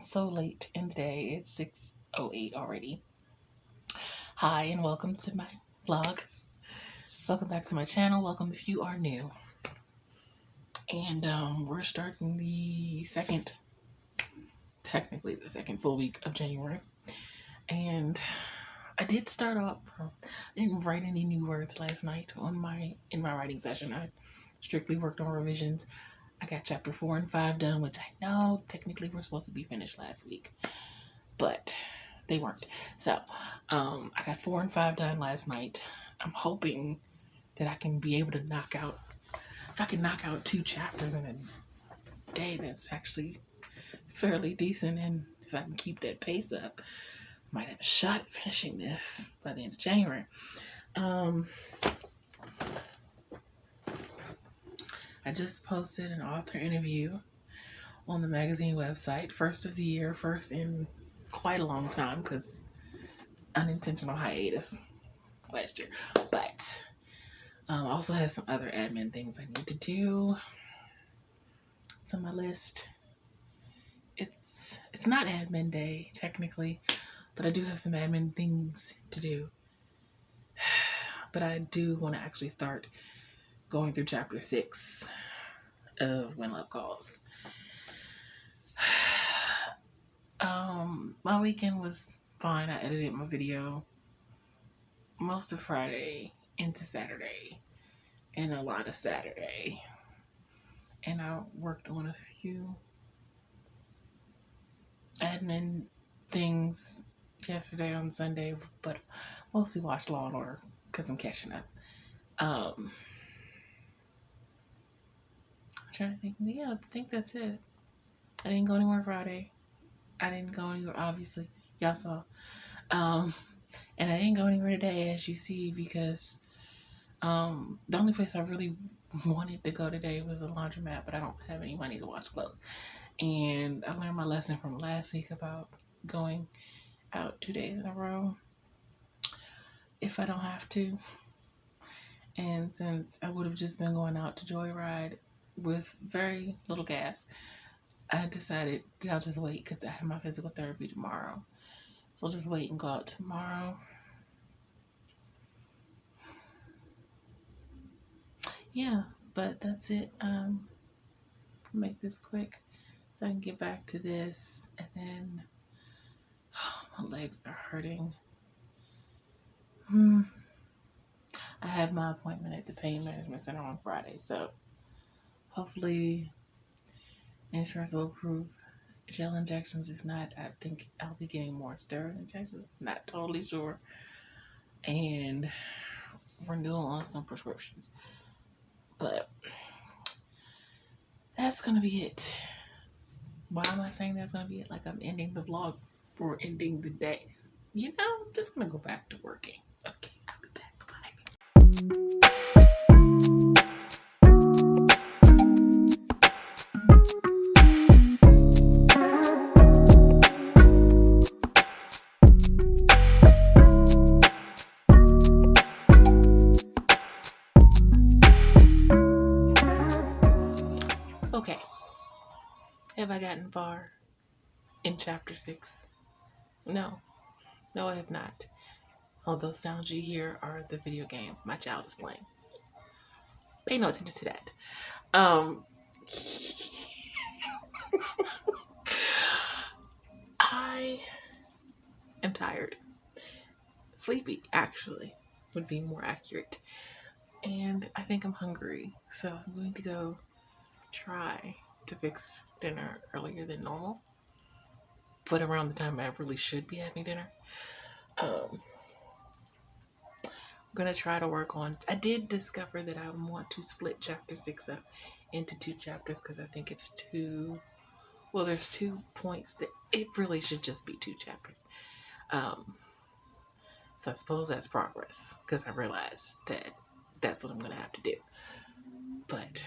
so late in the day. It's 6:08 already. Hi, and welcome to my vlog. Welcome back to my channel. Welcome if you are new. And we're starting technically the second full week of January. And I did start off, I didn't write any new words last night in my writing session. I strictly worked on revisions. I got chapter 4 and 5 done, which I know technically we're supposed to be finished last week, but they weren't. So I got 4 and 5 done last night. I'm hoping that I can be able to knock out 2 chapters in a day, that's actually fairly decent. And if I can keep that pace up, I might have a shot at finishing this by the end of January. I just posted an author interview on the magazine website, first of the year, first in quite a long time, because unintentional hiatus last year. But also have some other admin things I need to do. It's on my list. It's not admin day technically, but I do have some admin things to do. But I do want to actually start going through chapter 6 of When Love Calls. My weekend was fine. I edited my video most of Friday into Saturday and a lot of Saturday. And I worked on a few admin things yesterday on Sunday, but mostly watched Law and Order because I'm catching up. I'm trying to think. Yeah, I think that's it. I didn't go anywhere Friday. I didn't go anywhere, obviously. Y'all saw. And I didn't go anywhere today, as you see, because the only place I really wanted to go today was a laundromat, but I don't have any money to wash clothes. And I learned my lesson from last week about going out 2 days in a row if I don't have to. And since I would have just been going out to Joyride with very little gas, I decided I'll just wait because I have my physical therapy tomorrow. So I'll just wait and go out tomorrow. Yeah, but that's it. Make this quick so I can get back to this. And then my legs are hurting. I have my appointment at the pain management center on Friday, so hopefully insurance will approve gel injections. If not, I think I'll be getting more steroid injections. Not totally sure. And renewal on some prescriptions. But that's gonna be it. Why am I saying that's gonna be it? Like I'm ending the vlog or ending the day. You know, I'm just gonna go back to working. Okay, I'll be back. Bye. Okay, have I gotten far in chapter 6? No, I have not. All those sounds you hear are the video game my child is playing. Pay no attention to that. I am tired. Sleepy, actually, would be more accurate. And I think I'm hungry, so I'm going to go try to fix dinner earlier than normal, but around the time I really should be having dinner. I'm gonna try to work on. I did discover that I want to split chapter 6 up into 2 chapters because I think it's too. Well, there's 2 points that it really should just be 2 chapters. So I suppose that's progress because I realized that that's what I'm gonna have to do. But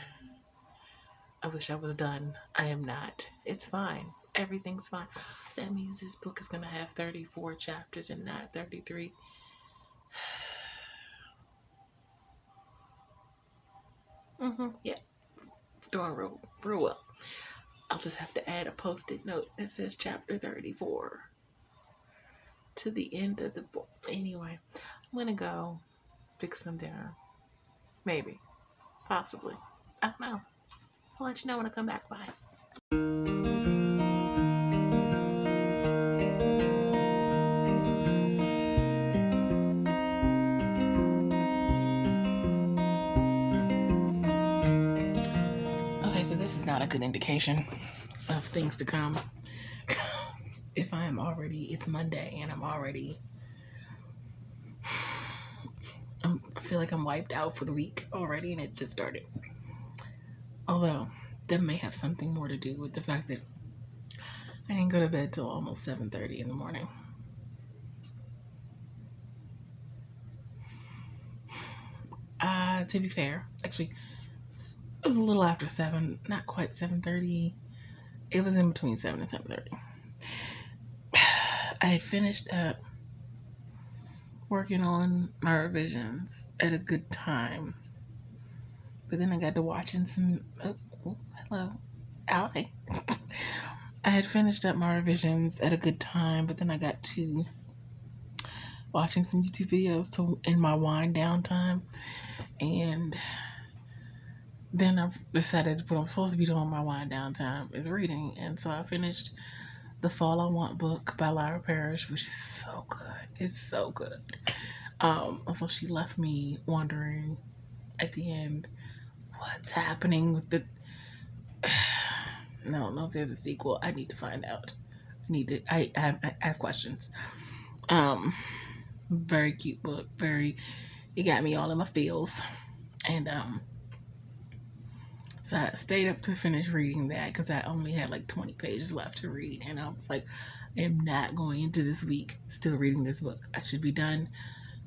I wish I was done. I am not. It's fine. Everything's fine. That means this book is gonna have 34 chapters and not 33. Yeah, doing real well. I'll just have to add a post-it note that says chapter 34 to the end of the book. Anyway, I'm gonna go fix some dinner. Maybe. Possibly. I don't know. I'll let you know when I come back. Bye. Okay, so this is not a good indication of things to come. If I am already, it's Monday and I feel like I'm wiped out for the week already and it just started. Although, that may have something more to do with the fact that I didn't go to bed till almost 7:30 in the morning. To be fair, actually, it was a little after 7, not quite 7:30. It was in between 7 and 7:30. I had finished up working on my revisions at a good time. But then I got to watching some... Oh, hello. Hi. I had finished up my revisions at a good time, but then I got to watching some YouTube videos in my wind down time. And then I decided what I'm supposed to be doing in my wind down time is reading. And so I finished The Fall I Want book by Lyra Parrish, which is so good. It's so good. Although she left me wondering at the end what's happening with the... I don't know if there's a sequel. I need to find out. I have questions. Very cute book. It got me all in my feels. And so I stayed up to finish reading that because I only had like 20 pages left to read. And I was like, I am not going into this week still reading this book. I should be done.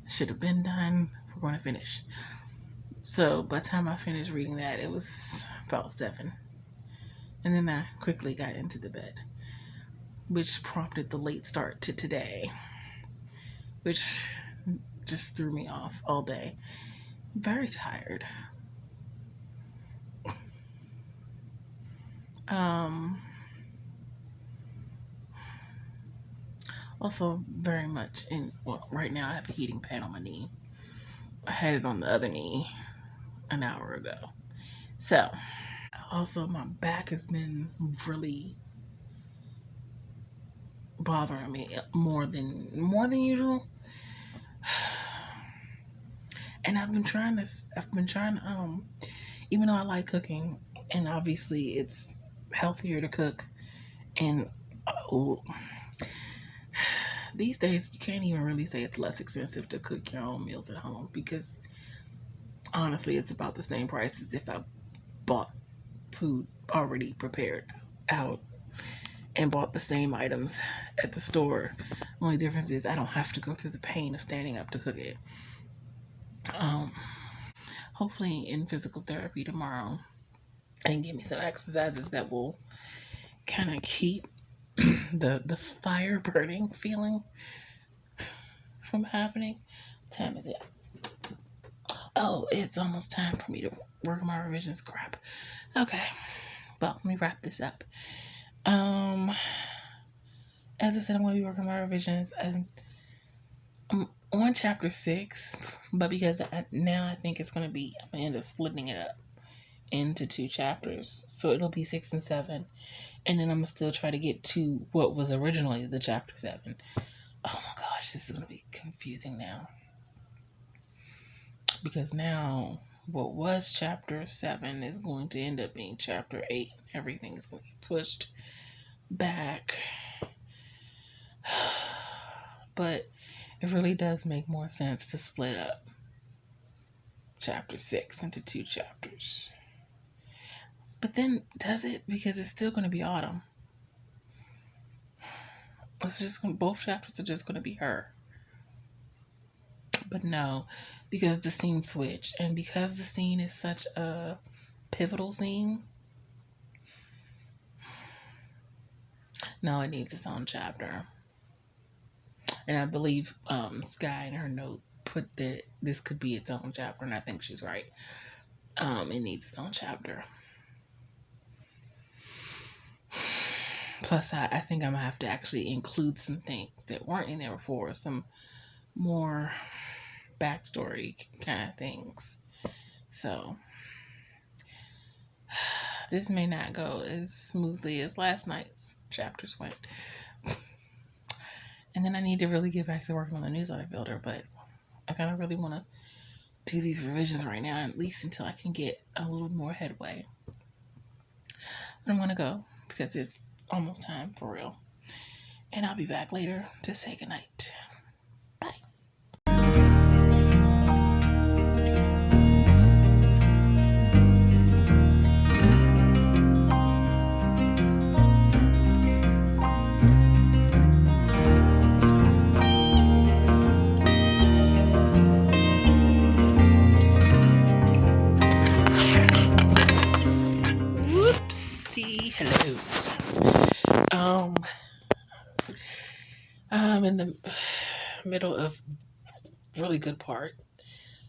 Should have been done. We're going to finish. So by the time I finished reading that, it was about 7. And then I quickly got into the bed, which prompted the late start to today, which just threw me off all day. Very tired. Also very much right now I have a heating pad on my knee. I had it on the other knee an hour ago. So, also my back has been really bothering me more than usual. And I've been trying to even though I like cooking and obviously it's healthier to cook and these days you can't even really say it's less expensive to cook your own meals at home because honestly it's about the same price as if I bought food already prepared out and bought the same items at the store. Only difference is I don't have to go through the pain of standing up to cook it. Hopefully in physical therapy tomorrow I can give me some exercises that will kind of keep the fire burning feeling from happening. What time is it? Oh, it's almost time for me to work on my revisions. Crap. Okay. Well, let me wrap this up. As I said, I'm going to be working on my revisions. I'm on chapter 6, but because now I think it's going to be, I'm going to end up splitting it up into 2 chapters. So it'll be 6 and 7. And then I'm going to still try to get to what was originally the chapter 7. Oh my gosh, this is going to be confusing now. Because now what was chapter 7 is going to end up being chapter 8. Everything is going to be pushed back. But it really does make more sense to split up chapter 6 into 2 chapters. But then, does it? Because it's still going to be autumn. Both chapters are just going to be her. But no, because the scene switch, and because the scene is such a pivotal scene, no, it needs its own chapter. And I believe Sky in her note put that this could be its own chapter, and I think she's right. It needs its own chapter. Plus, I think I'm gonna have to actually include some things that weren't in there before, some more backstory kind of things. So, this may not go as smoothly as last night's chapters went. And then I need to really get back to working on the newsletter builder, but I kind of really want to do these revisions right now, at least until I can get a little more headway. But I'm going to go because it's almost time for real. And I'll be back later to say goodnight. Bye. Whoopsie. Hello. I'm in the middle of really good part.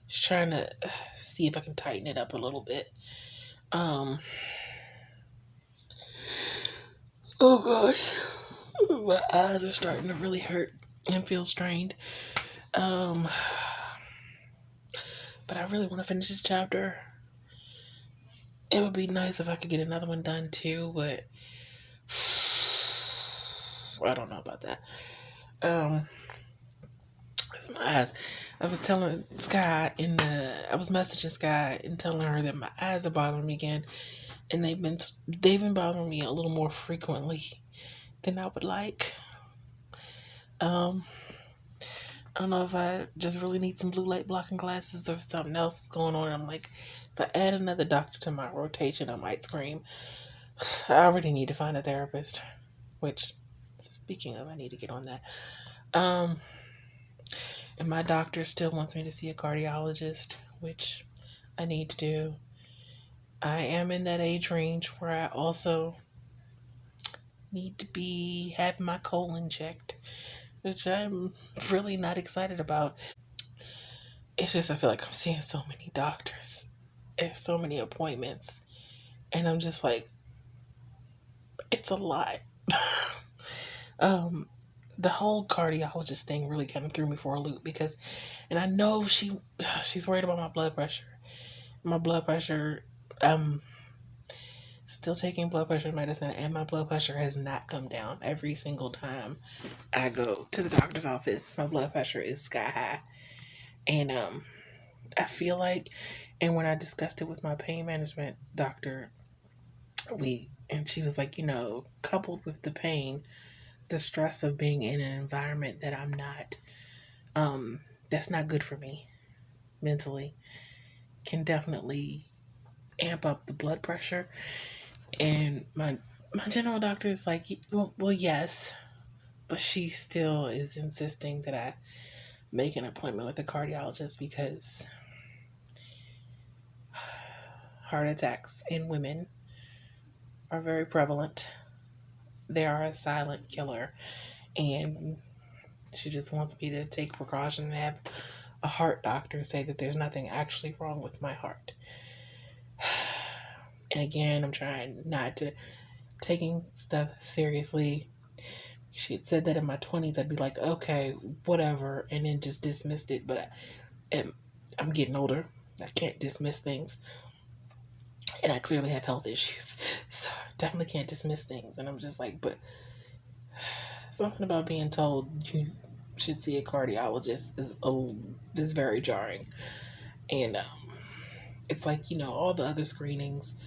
Just trying to see if I can tighten it up a little bit. Oh gosh, my eyes are starting to really hurt and feel strained. But I really want to finish this chapter. It would be nice if I could get another one done too, but I don't know about that. My eyes. I was telling Sky I was messaging Sky and telling her that my eyes are bothering me again, and they've been bothering me a little more frequently than I would like. I don't know if I just really need some blue light blocking glasses or something else going on. I'm like, if I add another doctor to my rotation, I might scream. I already need to find a therapist, which, speaking of, I need to get on that. And my doctor still wants me to see a cardiologist, which I need to do. I am in that age range where I also need to be having my colon checked, which I'm really not excited about. It's just I feel like I'm seeing so many doctors. There's so many appointments. And I'm just like, it's a lot. The whole cardiologist thing really kind of threw me for a loop because, and I know she's worried about my blood pressure. My blood pressure, still taking blood pressure medicine, and my blood pressure has not come down. Every single time I go to the doctor's office, my blood pressure is sky high. And I feel like, and when I discussed it with my pain management doctor, and she was like, coupled with the pain, the stress of being in an environment that I'm not, that's not good for me mentally, can definitely amp up the blood pressure. And my general doctor is like, well, yes, but she still is insisting that I make an appointment with a cardiologist because heart attacks in women are very prevalent. They are a silent killer, and she just wants me to take precaution and have a heart doctor say that there's nothing actually wrong with my heart. And again, I'm trying not to taking stuff seriously. She had said that in my 20s, I'd be like, okay, whatever, and then just dismissed it. But I'm getting older. I can't dismiss things. And I clearly have health issues. So I definitely can't dismiss things. And I'm just like, but something about being told you should see a cardiologist is very jarring. And it's like, all the other screenings,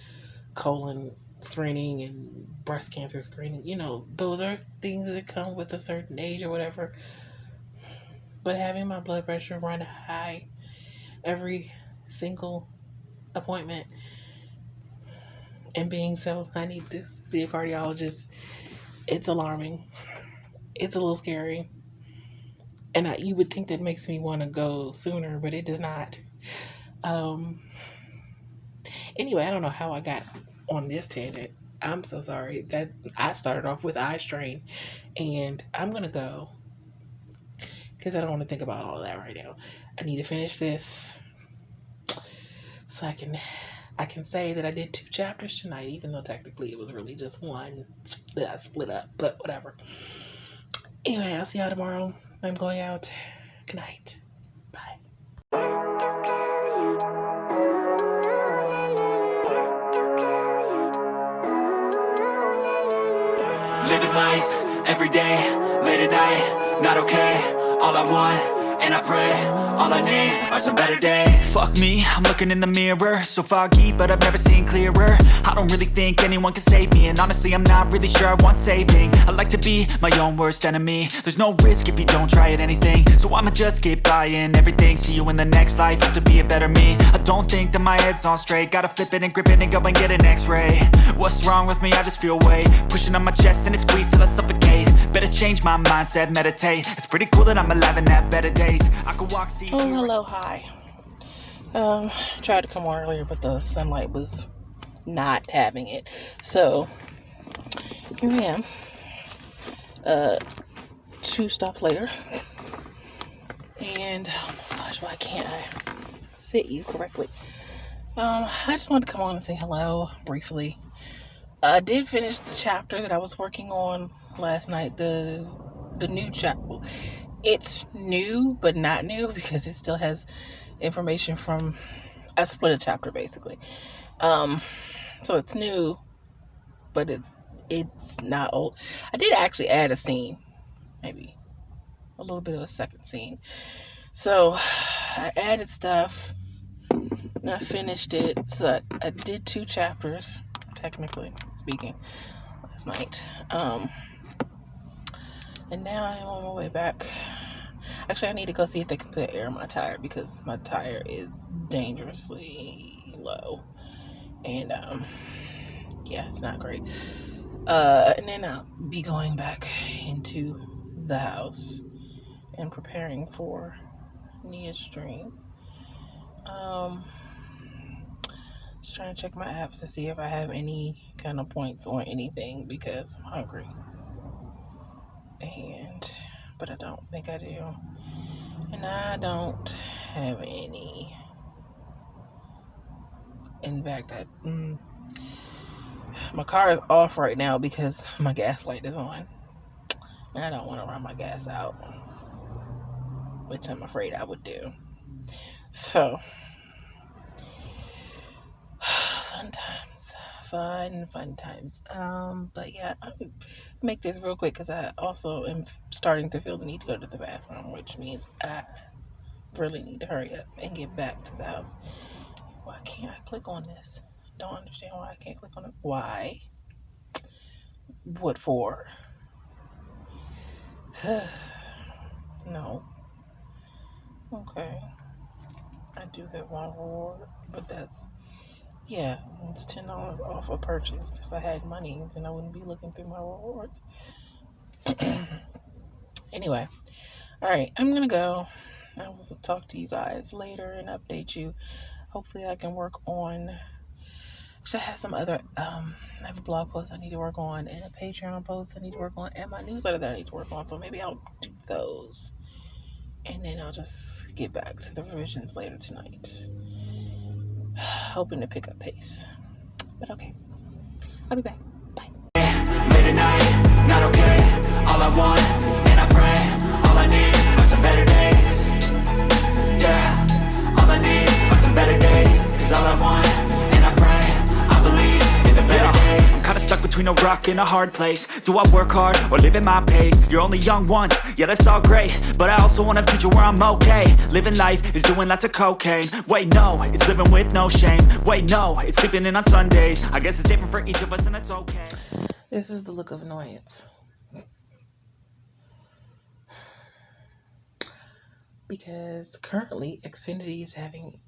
colon screening and breast cancer screening, those are things that come with a certain age or whatever. But having my blood pressure run high every single appointment and being so I need to see a cardiologist, it's alarming. It's a little scary. And you would think that makes me want to go sooner, but it does not. Anyway, I don't know how I got on this tangent. I'm so sorry that I started off with eye strain, and I'm going to go because I don't want to think about all of that right now. I need to finish this so I can I can say that I did 2 chapters tonight, even though technically it was really just one that I split up, but whatever. Anyway, I'll see y'all tomorrow. I'm going out. Good night. Bye. Living life, every day, late at night, not okay. All I want, and I pray, all I need are some better days. Fuck me, I'm looking in the mirror, so foggy, but I've never seen clearer. I don't really think anyone can save me, and honestly I'm not really sure I want saving. I like to be my own worst enemy. There's no risk if you don't try at anything, so I'ma just keep buying everything. See you in the next life, have to be a better me. I don't think that my head's on straight, gotta flip it and grip it and go and get an x-ray. What's wrong with me? I just feel weight pushing on my chest and it squeezes till I suffocate. Better change my mindset, meditate. It's pretty cool that I'm alive and have better days. I could walk, see. Oh, hello, hi. Tried to come on earlier, but the sunlight was not having it. So here I am. 2 stops later. And oh my gosh, why can't I sit you correctly? I just wanted to come on and say hello briefly. I did finish the chapter that I was working on last night. The new chapter. It's new, but not new because it still has information from. I split a chapter basically. So it's new, but it's not old. I did actually add a scene, maybe a little bit of a second scene. So I added stuff and I finished it. So I did 2 chapters, technically speaking, last night. And now I am on my way back. Actually, I need to go see if they can put air in my tire because my tire is dangerously low. And yeah, it's not great. And then I'll be going back into the house and preparing for Nia's stream. Just trying to check my apps to see if I have any kind of points or anything because I'm hungry. But I don't think I do. And I don't have any. In fact, my car is off right now because my gas light is on. And I don't want to run my gas out, which I'm afraid I would do. So, fun times. But yeah, I'll make this real quick because I also am starting to feel the need to go to the bathroom, which means I really need to hurry up and get back to the house. Why can't I click on this? Don't understand why I can't click on it. Why? What for? No. Okay. I do have one reward, but it's $10 off a purchase. If I had money, then I wouldn't be looking through my rewards. Anyway, all right, I'm gonna go. I will talk to you guys later and update you. Hopefully, I can work on. I have some other. I have a blog post I need to work on, and a Patreon post I need to work on, and my newsletter that I need to work on. So maybe I'll do those, and then I'll just get back to the revisions later tonight. Hoping to pick up pace. But okay. I'll be back. Bye. Late at night, not okay. All I want, and I pray, all I need are some better days. Yeah, all I need are some better days. Cause all I want, and I pray, I believe in the better days. I'm kinda stuck between a rock and a hard place. Do I work hard or live at my pace? You're only young once, yeah that's all great, but I also want a future where I'm okay. Living life is doing lots of cocaine. Wait no, it's living with no shame. Wait no, it's sleeping in on Sundays. I guess it's different for each of us and that's okay. This is the look of annoyance. Because currently Xfinity is having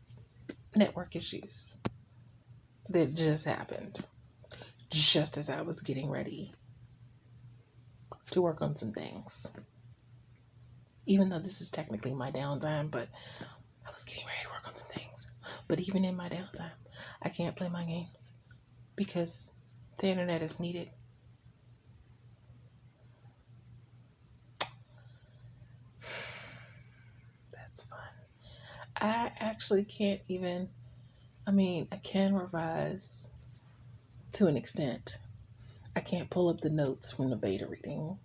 network issues that just happened. Just as I was getting ready to work on some things. Even though this is technically my downtime, but I was getting ready to work on some things. But even in my downtime, I can't play my games because the internet is needed. That's fun. I actually can't even I mean, I can revise to an extent. I can't pull up the notes from the beta reading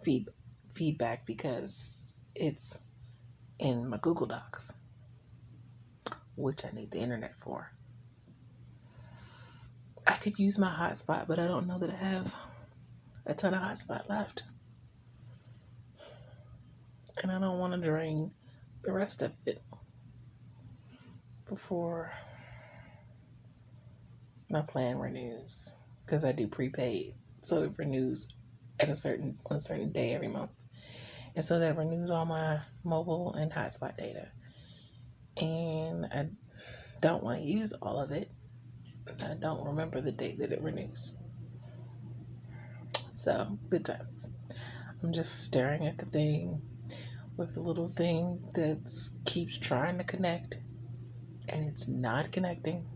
feed, feedback because it's in my Google Docs, which I need the internet for. I could use my hotspot, but I don't know that I have a ton of hotspot left. And I don't want to drain the rest of it before my plan renews, because I do prepaid, so it renews at on a certain day every month, and so that renews all my mobile and hotspot data. And I don't want to use all of it. I don't remember the date that it renews. So good times. I'm just staring at the thing with the little thing that keeps trying to connect, and it's not connecting.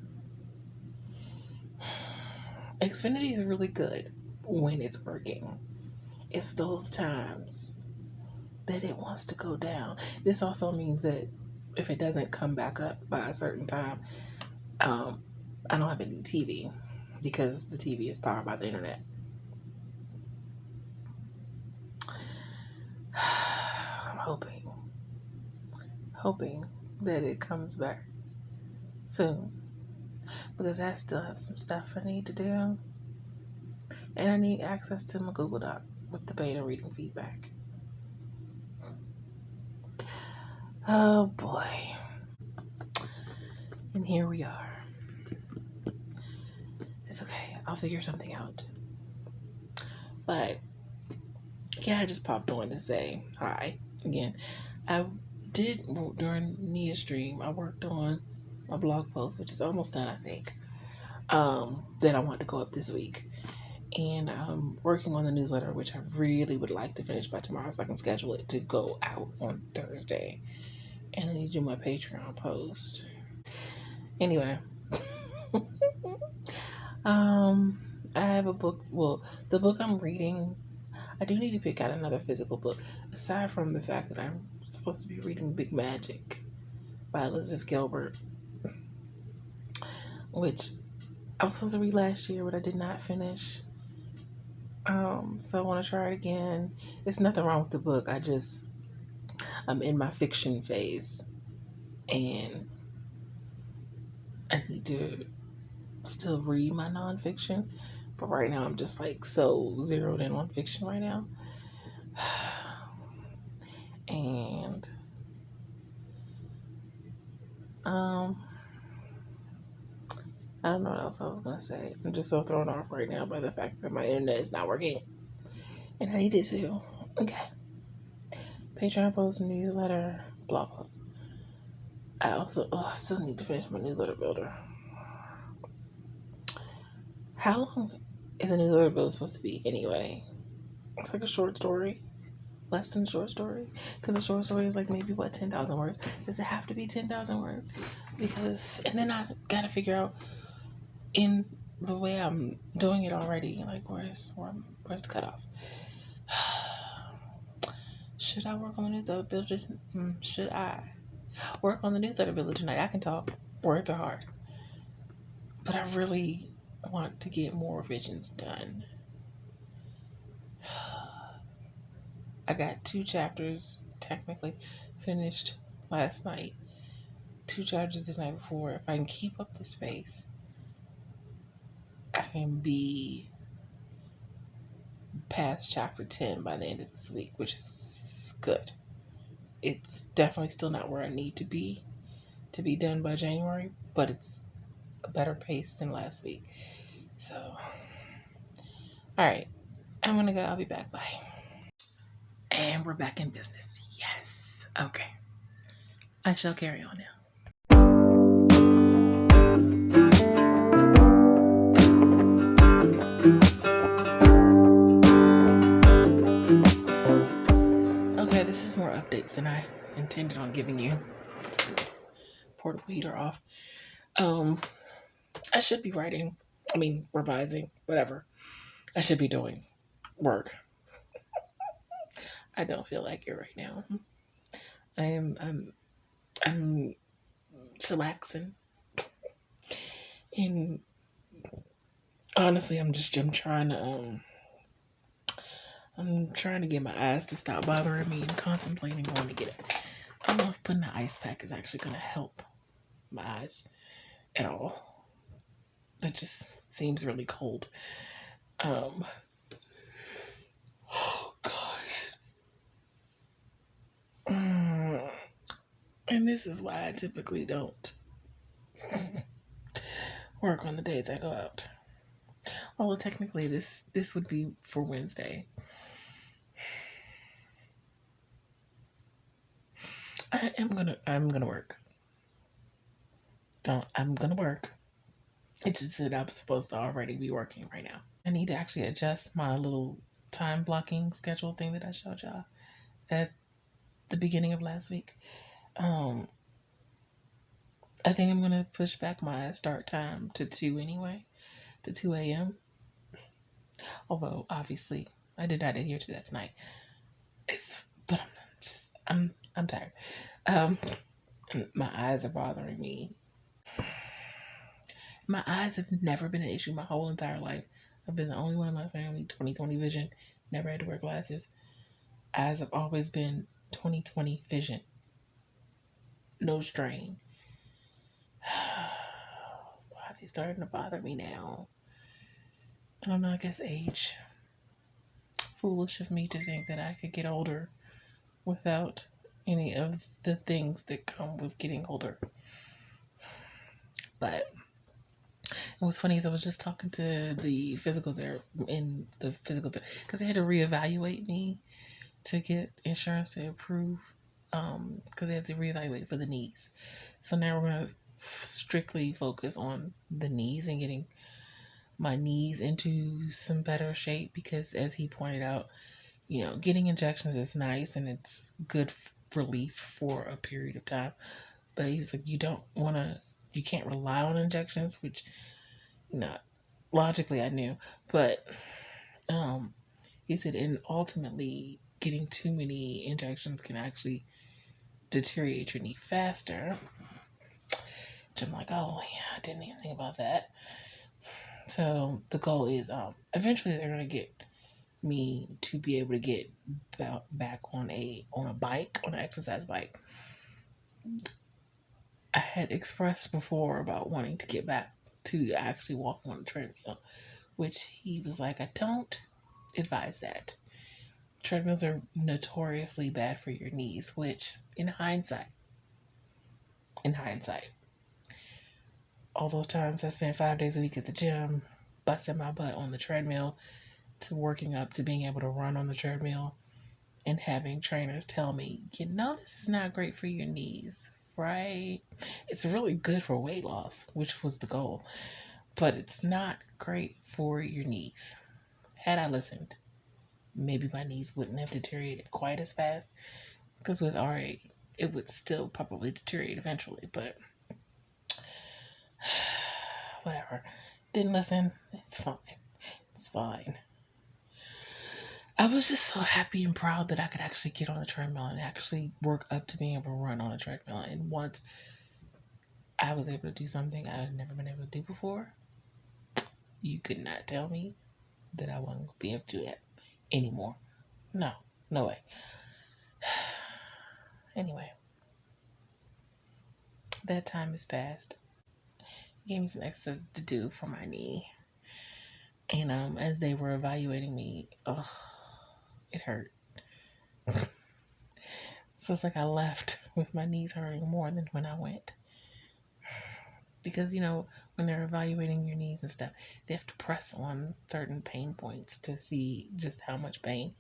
Xfinity is really good when it's working. It's those times that it wants to go down. This also means that if it doesn't come back up by a certain time, I don't have any TV because the TV is powered by the internet. I'm hoping that it comes back soon, because I still have some stuff I need to do, and I need access to my Google Doc with the beta reading feedback. Oh boy. And here we are. It's okay. I'll figure something out. But yeah, I just popped on to say hi again. I did, during Nia's stream, I worked on my blog post, which is almost done, I think, that I want to go up this week. And I'm working on the newsletter, which I really would like to finish by tomorrow so I can schedule it to go out on Thursday. And I need to do my Patreon post. Anyway, I have a book. Well, the book I'm reading, I do need to pick out another physical book, aside from the fact that I'm supposed to be reading Big Magic by Elizabeth Gilbert, which I was supposed to read last year, but I did not finish. So I want to try it again. There's nothing wrong with the book. I'm in my fiction phase, and I need to still read my nonfiction. But right now, I'm just like so zeroed in on fiction right now. And I don't know what else I was gonna say. I'm just so thrown off right now by the fact that my internet is not working, and I need it to. Okay. Patreon post, newsletter, blog post. I still need to finish my newsletter builder. How long is a newsletter builder supposed to be anyway? It's like a short story, less than a short story, because a short story is like maybe 10,000 words. Does it have to be 10,000 words? Because, and then I gotta figure out, in the way I'm doing it already, like where's the cutoff? Should I work on the newsletter builder? Should I work on the newsletter builder tonight? I can talk. Words are hard, but I really want to get more revisions done. I got 2 chapters technically finished last night, 2 chapters the night before. If I can keep up this pace, I can be past chapter 10 by the end of this week, which is good. It's definitely still not where I need to be done by January, but it's a better pace than last week. So, all right, I'm gonna go. I'll be back. Bye. And we're back in business. Yes. Okay. I shall carry on now. Okay, this is more updates than I intended on giving you. Turn this portable heater off. I should be revising, whatever. I should be doing work. I don't feel like it right now. I'm chillaxing. And honestly, I'm trying to get my eyes to stop bothering me and contemplating going to get it. I don't know if putting an ice pack is actually going to help my eyes at all. That just seems really cold. Oh gosh. And this is why I typically don't work on the days I go out. Although technically this would be for Wednesday. I'm gonna work. I'm gonna work. It's just that I'm supposed to already be working right now. I need to actually adjust my little time blocking schedule thing that I showed y'all at the beginning of last week. I think I'm gonna push back my start time to 2 anyway, to 2 a.m. Although obviously I did not adhere to that tonight. But I'm tired. My eyes are bothering me. My eyes have never been an issue my whole entire life. I've been the only one in my family 20/20 vision. Never had to wear glasses. Eyes have always been 20/20 vision. No strain. Why are they starting to bother me now? I don't know, I guess age. Foolish of me to think that I could get older without any of the things that come with getting older. But what's funny is I was just talking to the physical therapist because they had to reevaluate me to get insurance to approve because they have to reevaluate for the knees. So now we're going to strictly focus on the knees and getting my knees into some better shape because, as he pointed out, getting injections is nice and it's good relief for a period of time. But he was like, you can't rely on injections, which, logically I knew. But he said, and ultimately, getting too many injections can actually deteriorate your knee faster. Which I'm like, oh yeah, I didn't even think about that. So the goal is eventually they're gonna get me to be able to get back on an exercise bike. I had expressed before about wanting to get back to actually walking on the treadmill, which he was like, I don't advise that. Treadmills are notoriously bad for your knees, which in hindsight, all those times I spent 5 days a week at the gym, busting my butt on the treadmill, to working up to being able to run on the treadmill and having trainers tell me, this is not great for your knees, right? It's really good for weight loss, which was the goal, but it's not great for your knees. Had I listened, maybe my knees wouldn't have deteriorated quite as fast, because with RA, it would still probably deteriorate eventually, but whatever. Didn't listen. It's fine. I was just so happy and proud that I could actually get on a treadmill and actually work up to being able to run on a treadmill. And once I was able to do something I had never been able to do before, you could not tell me that I wasn't going to be able to do that anymore. No way. Anyway, that time has passed. He gave me some exercises to do for my knee. And as they were evaluating me, it hurt. So it's like I left with my knees hurting more than when I went. Because, when they're evaluating your knees and stuff, they have to press on certain pain points to see just how much pain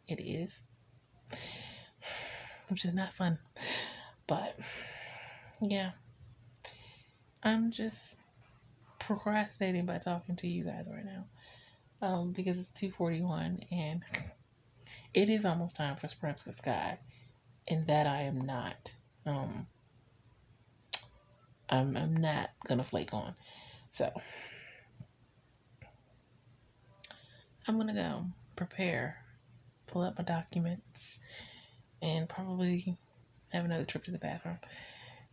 it is. Which is not fun. But, yeah. I'm just procrastinating by talking to you guys right now. Because it's 2:41 and it is almost time for Sprints with Sky. And that I am not. I'm not gonna flake on. So I'm gonna go prepare, pull up my documents, and probably have another trip to the bathroom.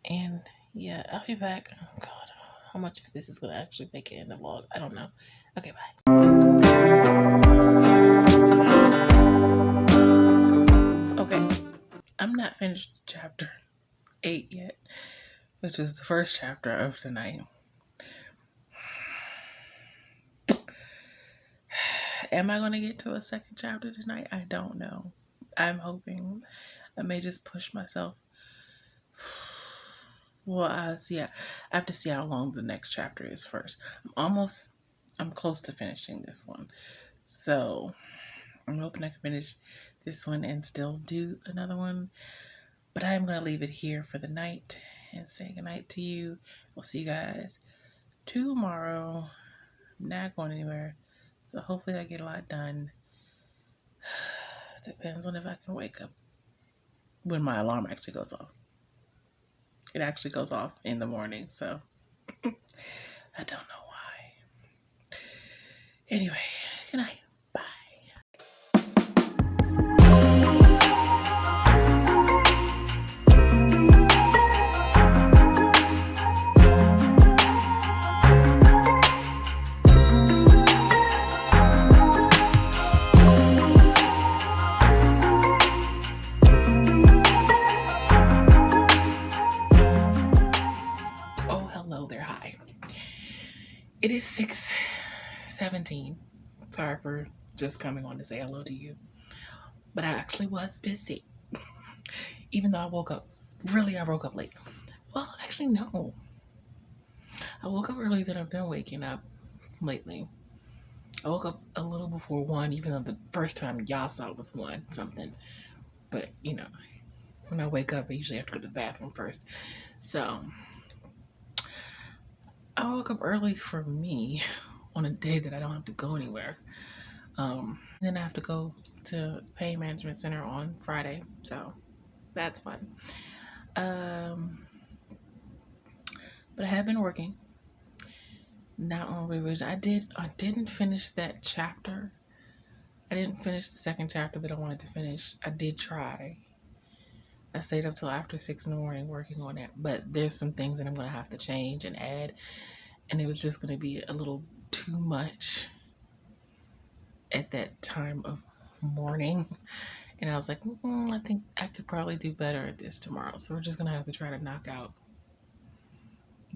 And yeah, I'll be back. Oh God, how much of this is going to actually make it in the vlog. I don't know. Okay, bye. Okay, I'm not finished chapter 8 yet, which is the first chapter of tonight. Am I going to get to a second chapter tonight? I don't know. I'm hoping. I may just push myself. Well, I have to see how long the next chapter is first. I'm close to finishing this one. So, I'm hoping I can finish this one and still do another one. But I am going to leave it here for the night and say goodnight to you. We'll see you guys tomorrow. I'm not going anywhere. So hopefully I get a lot done. Depends on if I can wake up when my alarm actually goes off. It actually goes off in the morning, so I don't know why. Anyway, good night. Bye. It is 6:17. Sorry for just coming on to say hello to you. But I actually was busy. Even though I woke up late. Well, actually, no. I woke up earlier than I've been waking up lately. I woke up a little before 1, even though the first time y'all saw it was 1 something. But, you know, when I wake up, I usually have to go to the bathroom first. So I woke up early for me on a day that I don't have to go anywhere. Then I have to go to Pain Management Center on Friday, so that's fun. But I have been working. Not on revision. I didn't finish that chapter. I didn't finish the second chapter that I wanted to finish. I did try. I stayed up till after 6 in the morning working on it, but there's some things that I'm going to have to change and add, and it was just going to be a little too much at that time of morning, and I was like, I think I could probably do better at this tomorrow, so we're just going to have to try to knock out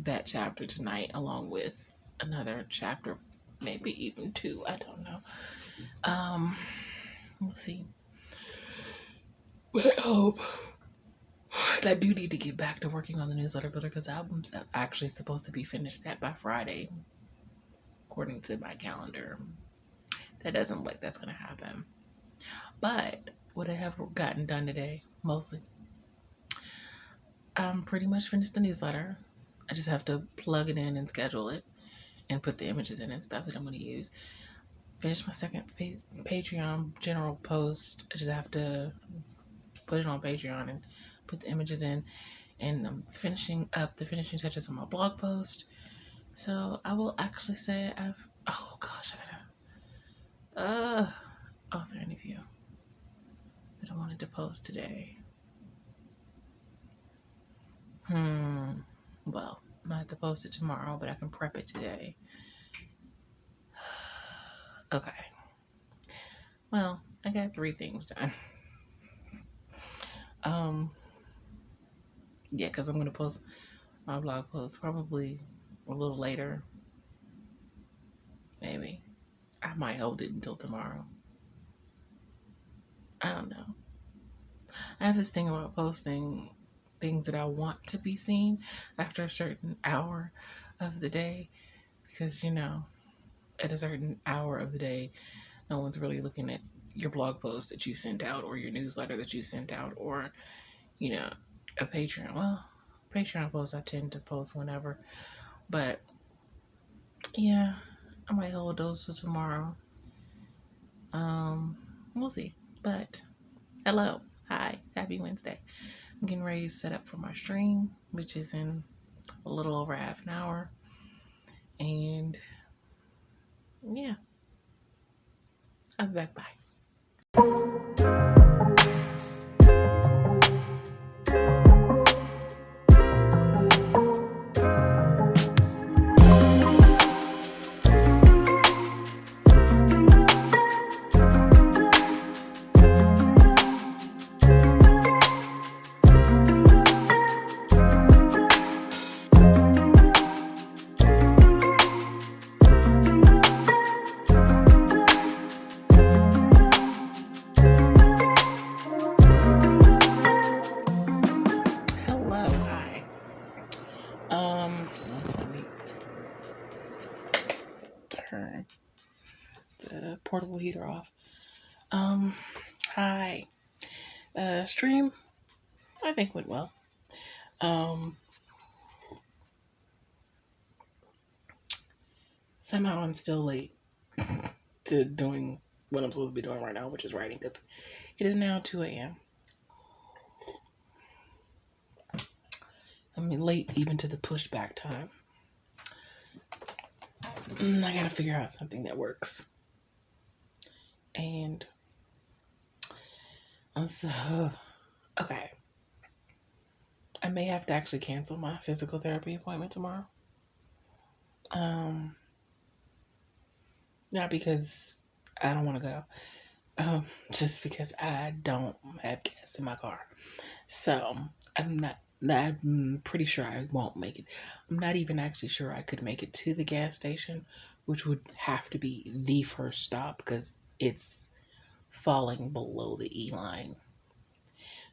that chapter tonight along with another chapter, maybe even 2, I don't know. We'll see. But I hope. And I do need to get back to working on the newsletter builder because album's actually supposed to be finished that by Friday, according to my calendar. That doesn't look like that's going to happen. But what I have gotten done today, mostly, I'm pretty much finished the newsletter. I just have to plug it in and schedule it and put the images in and stuff that I'm going to use. Finish my second Patreon general post. I just have to put it on Patreon and put the images in, and I'm finishing up the finishing touches on my blog post. So I will actually say I gotta author interview that I wanted to post today. Well, I might have to post it tomorrow, but I can prep it today. Okay. Well, I got 3 things done. Yeah, because I'm going to post my blog post probably a little later. Maybe. I might hold it until tomorrow. I don't know. I have this thing about posting things that I want to be seen after a certain hour of the day. Because, you know, at a certain hour of the day, no one's really looking at your blog post that you sent out or your newsletter that you sent out or, you know, a Patreon. Well, Patreon posts I tend to post whenever. But, yeah, I might hold those for tomorrow. We'll see. But, hello. Hi. Happy Wednesday. I'm getting ready to set up for my stream, which is in a little over half an hour. And, yeah. I'll be back. Bye. turn the portable heater off. Hi. Stream, I think went well. Somehow I'm still late to doing what I'm supposed to be doing right now, which is writing, because it is now 2 a.m. I'm late even to the pushback time. I gotta figure out something that works. And I'm so okay. I may have to actually cancel my physical therapy appointment tomorrow. Not because I don't want to go, just because I don't have gas in my car. So I'm pretty sure I won't make it. I'm not even actually sure I could make it to the gas station, which would have to be the first stop because it's falling below the E line.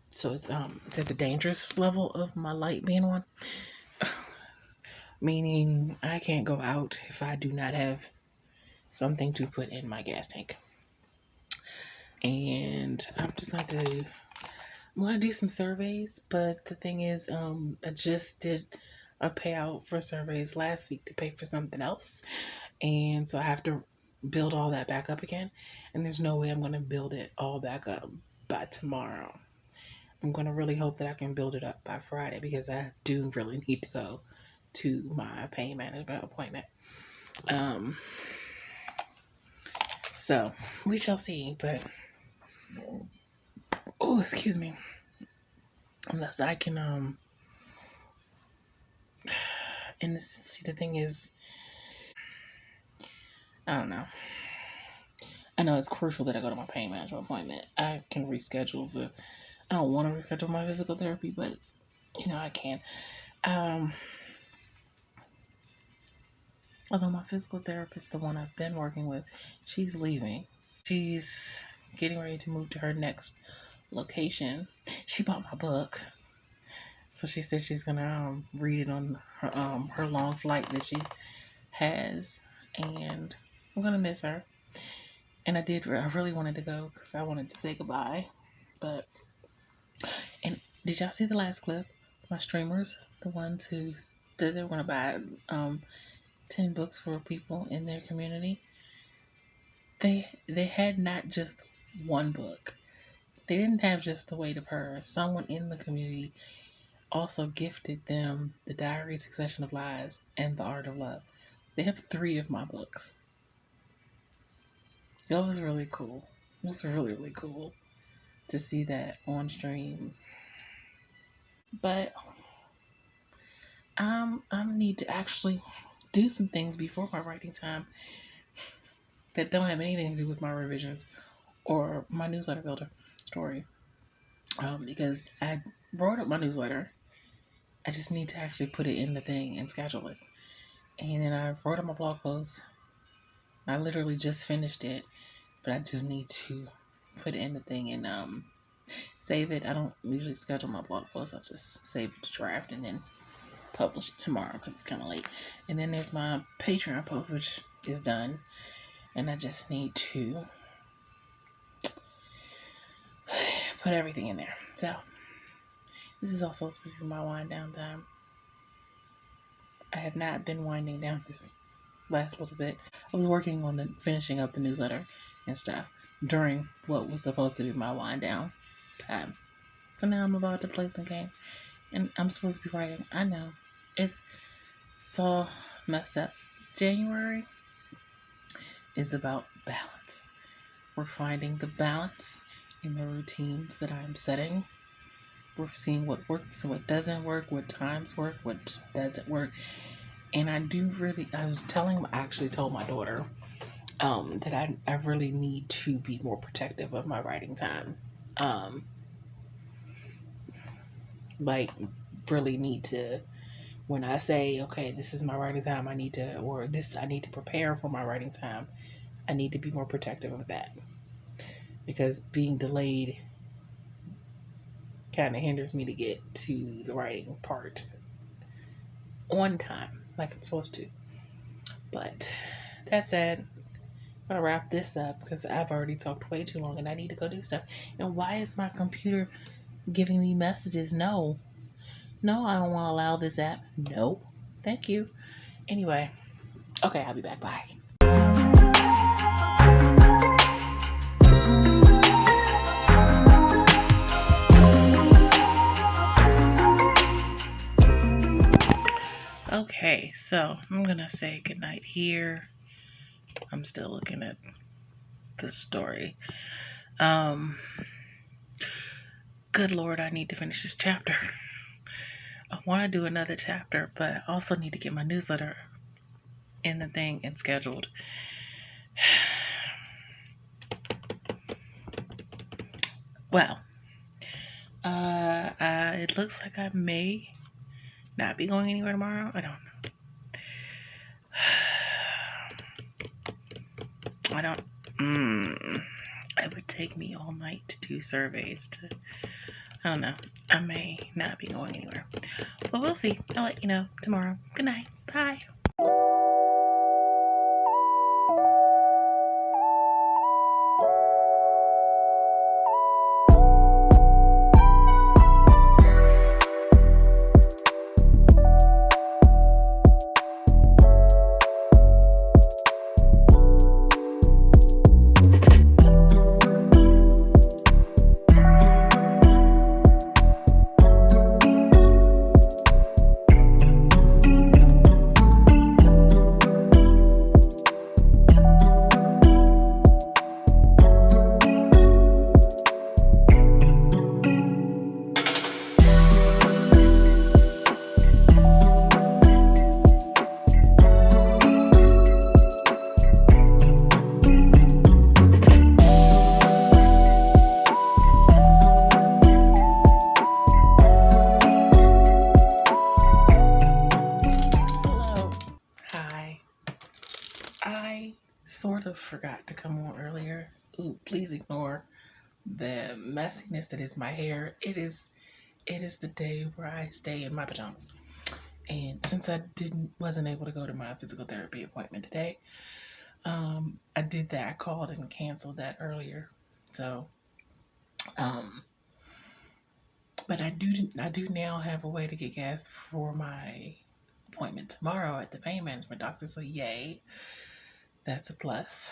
So it's at the dangerous level of my light being on. Meaning I can't go out if I do not have something to put in my gas tank. And I'm gonna do some surveys, but the thing is, I just did a payout for surveys last week to pay for something else, and so I have to build all that back up again, and there's no way I'm gonna build it all back up by tomorrow. I'm gonna really hope that I can build it up by Friday because I do really need to go to my pain management appointment. So we shall see, but oh, excuse me. Unless I can and see, the thing is, I don't know. I know it's crucial that I go to my pain management appointment. I can reschedule I don't want to reschedule my physical therapy, but I can. Although my physical therapist, the one I've been working with, she's leaving. She's getting ready to move to her next location. She bought my book, so she said she's gonna read it on her long flight that she has, and I'm gonna miss her. And I really wanted to go because I wanted to say goodbye. And did y'all see the last clip? My streamers, the ones who said they were gonna buy 10 books for people in their community. They had not just one book. They didn't have just The Weight of Her. Someone in the community also gifted them The Diary Succession of Lies and The Art of Love. They have 3 of my books. It was really cool. It was really, really cool to see that on stream. But I need to actually do some things before my writing time that don't have anything to do with my revisions or my newsletter builder story. Because I wrote up my newsletter. I just need to actually put it in the thing and schedule it. And then I wrote up my blog post. I literally just finished it, but I just need to put it in the thing and save it. I don't usually schedule my blog posts. I just save it to draft and then publish it tomorrow because it's kind of late. And then there's my Patreon post, which is done, and I just need to put everything in there. So this is also supposed to be my wind down time. I have not been winding down this last little bit. I was working on finishing up the newsletter and stuff during what was supposed to be my wind down time. So now I'm about to play some games, and I'm supposed to be writing. I know it's all messed up. January is about balance. We're finding the balance in the routines that I'm setting. We're seeing what works and what doesn't work, what times work, what doesn't work. And I actually told my daughter that I really need to be more protective of my writing time. Really need to, when I say, okay, this is my writing time, I need to prepare for my writing time, I need to be more protective of that. Because being delayed kind of hinders me to get to the writing part on time, like I'm supposed to. But That's it. I'm gonna wrap this up because I've already talked way too long and I need to go do stuff. And why is my computer giving me messages? No. No, I don't want to allow this app. No. Thank you. Anyway, okay, I'll be back. Bye. Okay, so I'm gonna say goodnight here. I'm still looking at the story. Good Lord, I need to finish this chapter. I want to do another chapter, but I also need to get my newsletter in the thing and scheduled. Well, it looks like I may not be going anywhere tomorrow. I don't know. I don't. It would take me all night to do surveys. I don't know. I may not be going anywhere, but we'll see. I'll let you know tomorrow. Good night. Bye. Sort of forgot to come on earlier. Ooh, please ignore the messiness that is my hair. It is the day where I stay in my pajamas. And since I wasn't able to go to my physical therapy appointment today, I did that. I called and canceled that earlier. So, but I do now have a way to get gas for my appointment tomorrow at the pain management doctor. So yay. That's a plus.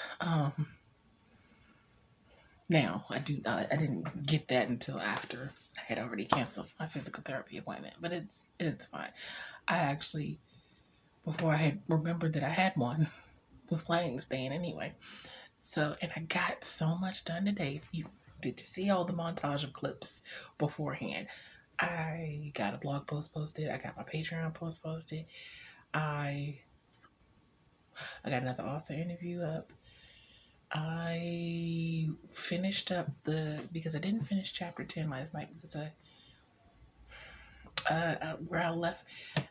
Now I didn't get that until after I had already canceled my physical therapy appointment, but it's fine. I actually, before I had remembered that I had one, was planning to stay in anyway. So, and I got so much done today. Did you see all the montage of clips beforehand? I got a blog post posted. I got my Patreon post posted. I got another author interview up. I finished up because I didn't finish chapter 10 last night because where I left,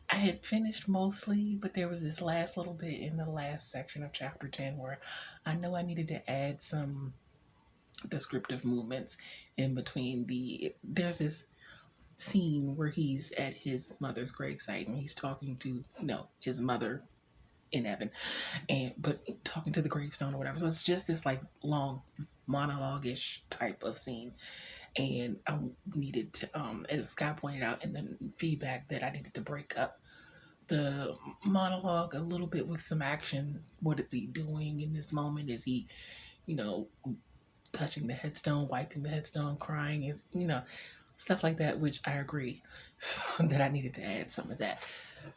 I had finished mostly, but there was this last little bit in the last section of chapter 10 where I know I needed to add some descriptive movements in between there's this scene where he's at his mother's gravesite and he's talking to, his mother in heaven, but talking to the gravestone or whatever. So it's just this like long monologue-ish type of scene. And I needed to, as Scott pointed out in the feedback, that I needed to break up the monologue a little bit with some action. What is he doing in this moment? Is he, touching the headstone, wiping the headstone, crying? Is, stuff like that, which I agree that I needed to add some of that.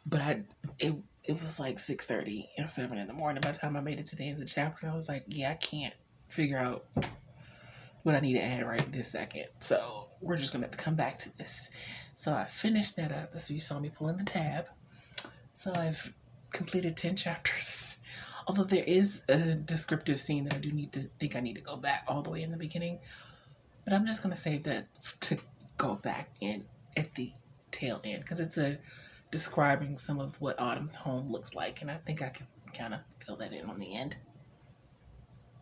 But it was like 6:30 or 7 in the morning by the time I made it to the end of the chapter. I was like, yeah, I can't figure out what I need to add right this second. So we're just going to have to come back to this. So I finished that up. So you saw me pulling the tab. So I've completed 10 chapters. Although there is a descriptive scene that I do I need to go back all the way in the beginning. But I'm just going to save that to go back in at the tail end, because it's describing some of what Autumn's home looks like, and I think I can kind of fill that in on the end,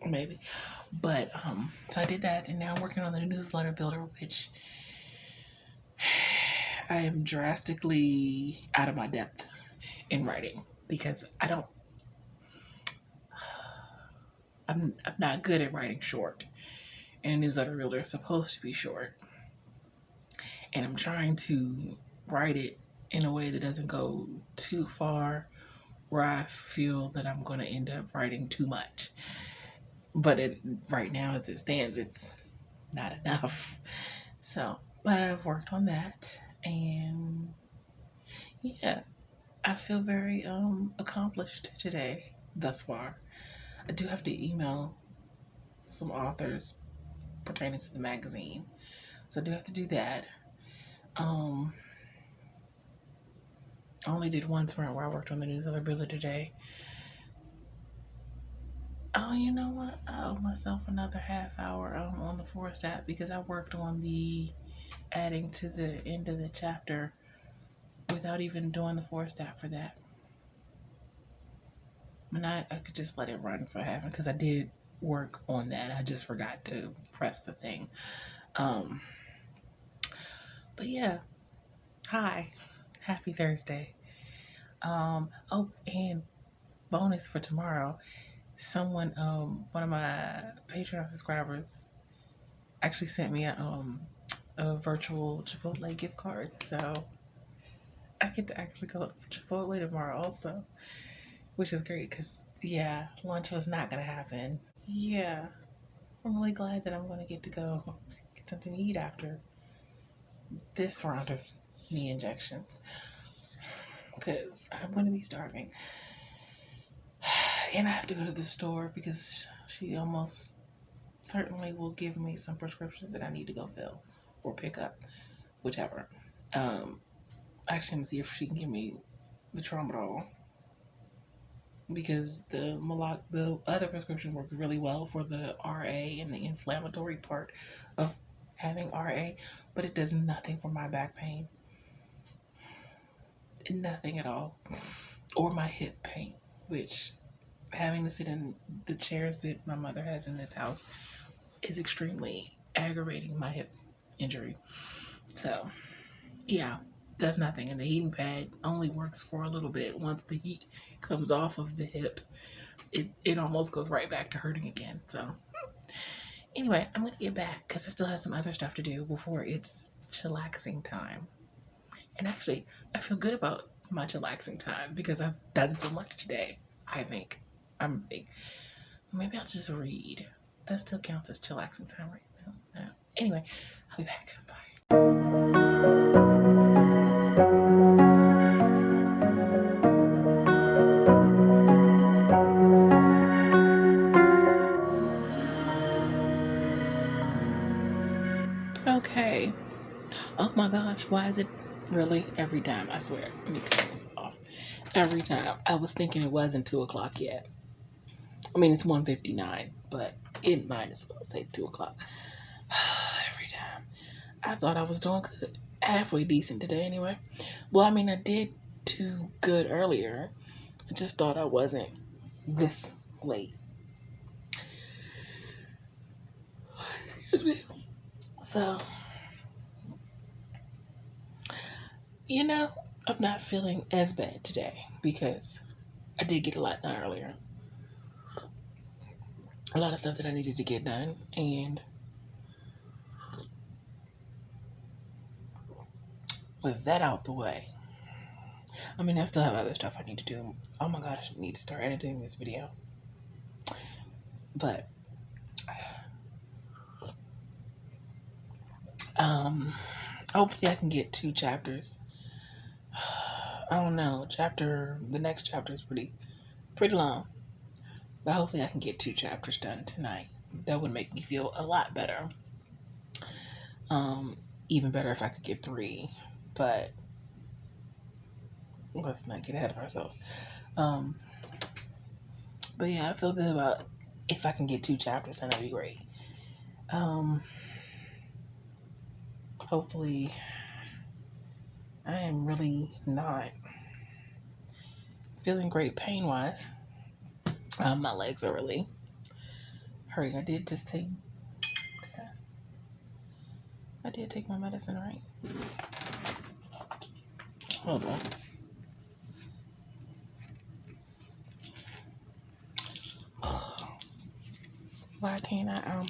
maybe. But so I did that, and now I'm working on the newsletter builder, which I am drastically out of my depth in writing, because I'm not good at writing short, and a newsletter reel is supposed to be short, and I'm trying to write it in a way that doesn't go too far where I feel that I'm going to end up writing too much. But right now, as it stands, it's not enough. So, but I've worked on that, and yeah, I feel very accomplished today thus far. I do have to email some authors pertaining to the magazine, so I do have to do that. Um, I only did one sprint where I worked on the newsletter builder today. Oh, you know what? I owe myself another half hour on the Forest app because I worked on the adding to the end of the chapter without even doing the Forest app for that. And I could just let it run for half because I did work on that. I just forgot to press the thing. But yeah, hi, happy Thursday. Oh, and bonus for tomorrow. Someone, one of my Patreon subscribers, actually sent me a virtual Chipotle gift card, so I get to actually go to Chipotle tomorrow also, which is great because yeah, lunch was not gonna happen. Yeah, I'm really glad that I'm gonna get to go get something to eat after this round of knee injections because I'm gonna be starving. And I have to go to the store because she almost certainly will give me some prescriptions that I need to go fill or pick up, whichever. Actually, I'm gonna see if she can give me the tramadol because the other prescription works really well for the RA and the inflammatory part of having RA, but it does nothing for my back pain. Nothing at all. Or my hip pain, which having to sit in the chairs that my mother has in this house is extremely aggravating my hip injury. So, yeah, does nothing. And the heating pad only works for a little bit. Once the heat comes off of the hip, it almost goes right back to hurting again. So, anyway, I'm going to get back because I still have some other stuff to do before it's chillaxing time. And actually, I feel good about my chillaxing time because I've done so much today, I think. Maybe I'll just read. That still counts as chillaxing time right now. No. Anyway, I'll be back. Bye. Okay. Oh my gosh, why is it really every time? I swear. Let me turn this off. Every time. I was thinking it wasn't 2 o'clock yet. I mean, it's 1:59, but it might as well say 2 o'clock. Every time. I thought I was doing good. Halfway decent today, anyway. Well, I mean, I did too good earlier. I just thought I wasn't this late. Excuse me. So, you know, I'm not feeling as bad today because I did get a lot done earlier. A lot of stuff that I needed to get done, and with that out the way, I mean, I still have other stuff I need to do. Oh my gosh, I need to start editing this video. But, hopefully I can get 2 chapters. I don't know, the next chapter is pretty long. But hopefully I can get 2 chapters done tonight. That would make me feel a lot better. Even better if I could get 3, but let's not get ahead of ourselves. But yeah, I feel good about if I can get 2 chapters, then that'd be great. Hopefully, I am really not feeling great pain-wise. My legs are really hurting. I did take my medicine, right? Hold on. Why can't I,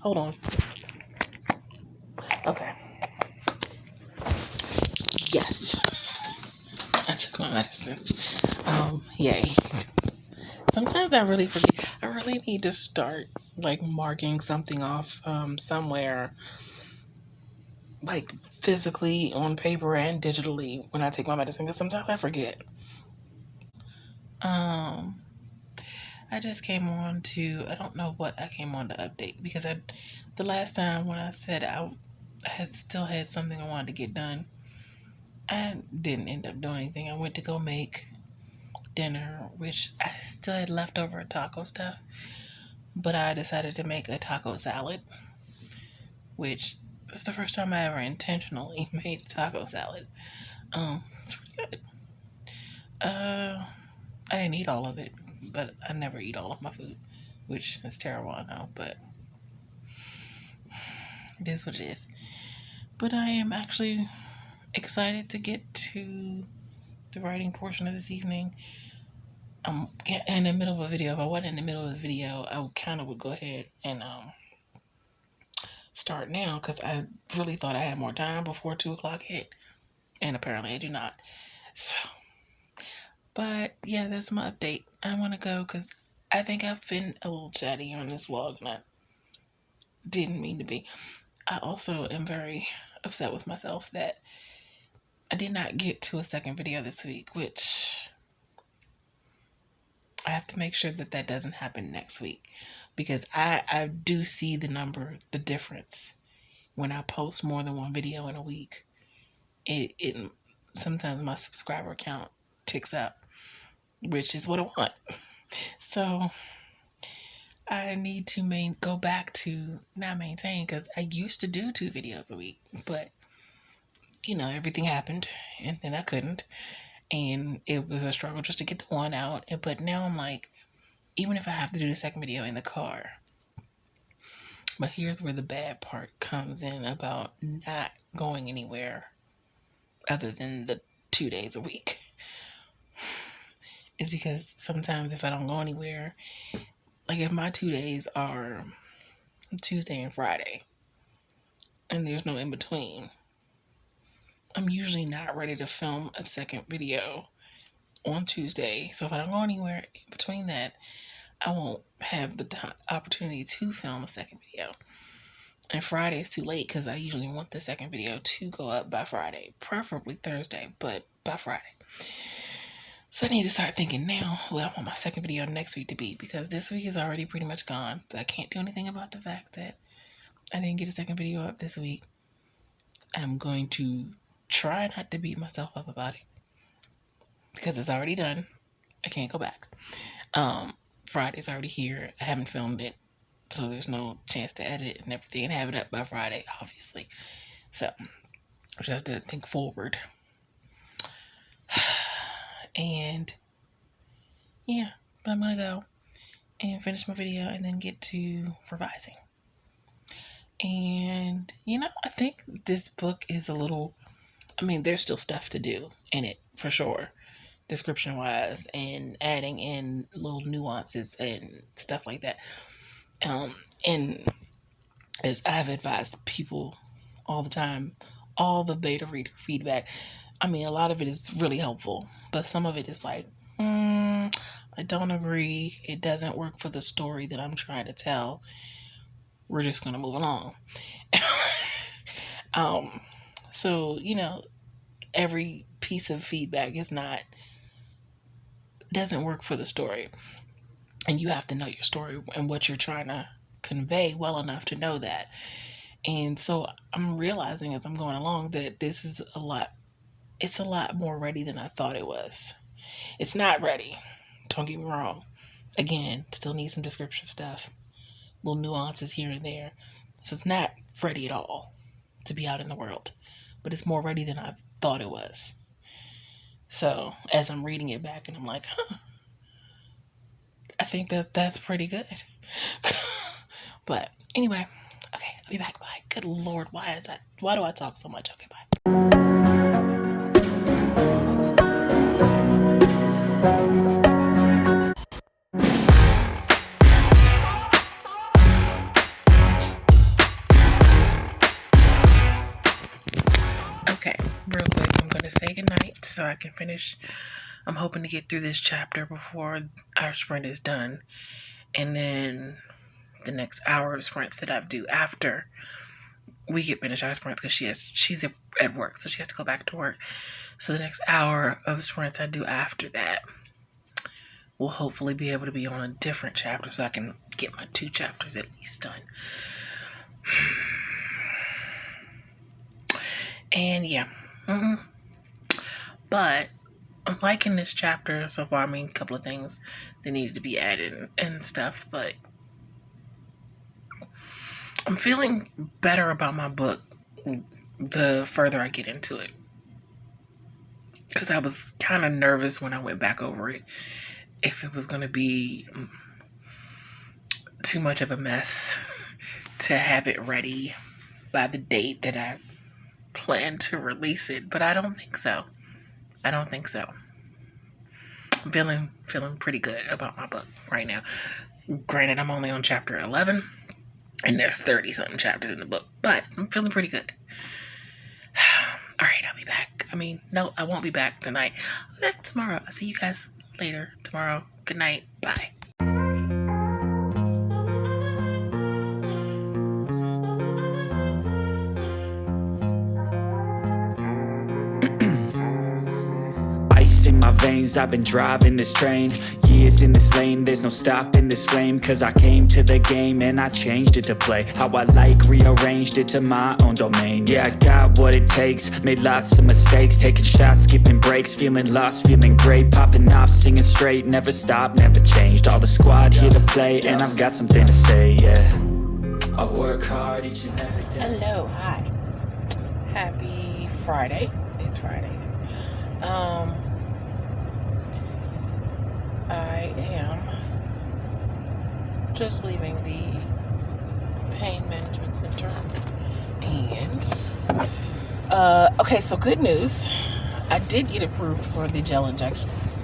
hold on. Okay. Yes. I took my medicine. Yay. Sometimes I really forget. I really need to start like marking something off somewhere, like physically on paper and digitally when I take my medicine, because sometimes I forget. I just came on to, I don't know what I came on to update, because the last time when I said I had still had something I wanted to get done, I didn't end up doing anything. I went to go make dinner, which I still had leftover taco stuff, but I decided to make a taco salad, which was the first time I ever intentionally made a taco salad. It's pretty good. I didn't eat all of it, but I never eat all of my food, which is terrible, I know, but it is what it is. But I am actually excited to get to the writing portion of this evening. I'm in the middle of a video. If I wasn't in the middle of the video, I would go ahead and start now, because I really thought I had more time before 2 o'clock hit, and apparently I do not. So, but yeah, that's my update. I want to go because I think I've been a little chatty on this vlog, and I didn't mean to be. I also am very upset with myself that I did not get to a second video this week, which I have to make sure that doesn't happen next week, because I do see the difference when I post more than one video in a week. It sometimes my subscriber count ticks up, which is what I want. So I need to go back to not maintain, because I used to do 2 videos a week, but everything happened and then I couldn't, and it was a struggle just to get the one out. But now I'm like, even if I have to do the second video in the car. But here's where the bad part comes in about not going anywhere other than the 2 days a week. It's because sometimes if I don't go anywhere, like if my 2 days are Tuesday and Friday, and there's no in between, I'm usually not ready to film a second video on Tuesday. So if I don't go anywhere in between that, I won't have the opportunity to film a second video. And Friday is too late, because I usually want the second video to go up by Friday, preferably Thursday, but by Friday. So I need to start thinking now what I want my second video next week to be, because this week is already pretty much gone. So I can't do anything about the fact that I didn't get a second video up this week. I'm going to try not to beat myself up about it, because it's already done. I can't go back. Friday's already here. I haven't filmed it, so there's no chance to edit it and everything and have it up by Friday, obviously. So I just have to think forward. And yeah, but I'm gonna go and finish my video and then get to revising. And I think this book is a little, there's still stuff to do in it for sure, description wise, and adding in little nuances and stuff like that. And as I've advised people all the time, all the beta reader feedback, a lot of it is really helpful, but some of it is like, I don't agree. It doesn't work for the story that I'm trying to tell. We're just going to move along. So, every piece of feedback doesn't work for the story. And you have to know your story and what you're trying to convey well enough to know that. And so I'm realizing as I'm going along that this is it's a lot more ready than I thought it was. It's not ready. Don't get me wrong. Again, still need some descriptive stuff. Little nuances here and there. So it's not ready at all to be out in the world. But it's more ready than I thought it was. So as I'm reading it back and I'm like, I think that's pretty good. But anyway, okay, I'll be back. Bye. Good Lord, why do I talk so much? Okay, bye. Okay, real quick, I'm gonna say goodnight so I can finish. I'm hoping to get through this chapter before our sprint is done. And then the next hour of sprints that I do after we get finished our sprints, because she's at work, so she has to go back to work. So the next hour of sprints I do after that will hopefully be able to be on a different chapter so I can get my 2 chapters at least done. And yeah. But I'm liking this chapter so far. I mean, a couple of things that needed to be added and stuff, but I'm feeling better about my book the further I get into it. Because I was kind of nervous when I went back over it, if it was going to be too much of a mess to have it ready by the date that I plan to release it. But I don't think so. I'm feeling pretty good about my book right now. Granted, I'm only on chapter 11, and there's 30-something chapters in the book, but I'm feeling pretty good. All right, I'll be back. No, I won't be back tonight. I'll be back tomorrow. I'll see you guys later tomorrow. Good night. Bye. Ice in my veins, I've been driving this train. Years in this lane, there's no stopping this flame. Cause I came to the game and I changed it to play how I like, rearranged it to my own domain. Yeah, I got what it takes, made lots of mistakes, taking shots, skipping breaks, feeling lost, feeling great, popping off, singing straight, never stopped, never changed. All the squad here to play, and I've got something to say, yeah. I work hard each and every day. Hello, hi. Happy Friday. It's Friday. I am just leaving the pain management center, and okay, so good news. I did get approved for the gel injections,